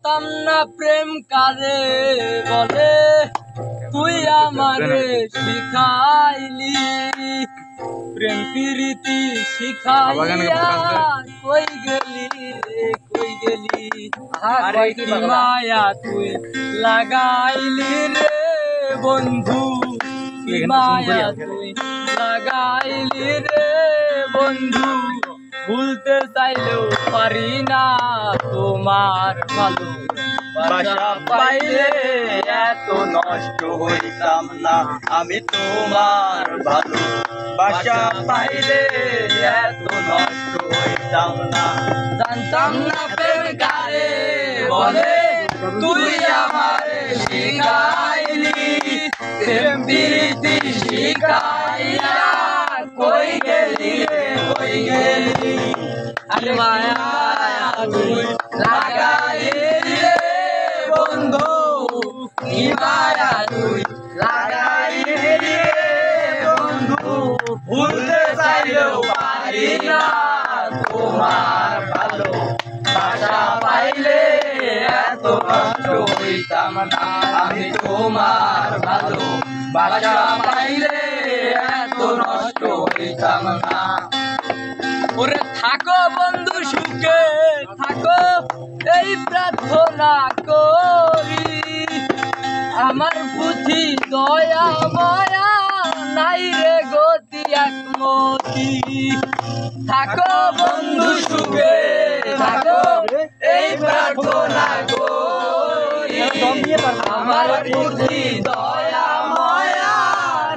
তামনা প্রেম কারে বলে তুই আমারে শিখাইলি প্রেম প্রীতি শিখাইয়া কই গেলি রে কই গেলি আরে কি মায়া তুই লাগাইলি রে বন্ধু কি মায়া তুই লাগাইলি রে বন্ধু ভুলতে চাইলেও পারি না তোমার ভালো বাসা পাইলে এত নষ্ট হইতাম না আমি তোমার ভালো বাসা পাইলে এত নষ্ট হইতাম না জানতাম না প্রেম কারে বলে তুই আমারে শিখাইলি প্রেম প্রীতি শিখাইয়া কই গেলি রে কই গেলি আরে মায়া তুই লাগাইলি রে বন্ধু কি মায়া তুই লাগাইলি রে বন্ধু ভুলতে চাইলেও পারি না তোমার ভালো বাসা পাইলে এত নষ্ট হইতাম না আমি তোমার ভালো বাসা পাইলে এত নষ্ট হইতাম না ওরে থাকো বন্ধু সুখে থাকো এই প্রার্থনা করি আমার বুদ্ধি দয়া মায়া নাই রে গতি একমতি থাকো বন্ধু সুখে থাকো এই প্রার্থনা করি আমার বুদ্ধি দয়া মায়া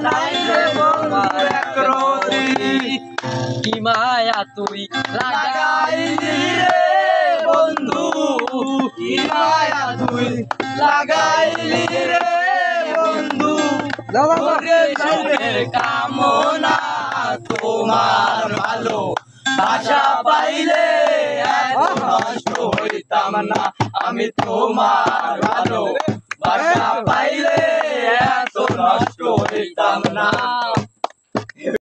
নাই রে বন্ধু একরতি কি মায়া তুই লাগাইলি রে বন্ধু কি মায়া তুই লাগাইলি রে বন্ধু ওরে সুখের কামনা তোমার ভালো বাসা পাইলে এত নষ্ট হইতাম না আমি তোমার ভালো বাসা পাইলে এত নষ্ট হইতাম না।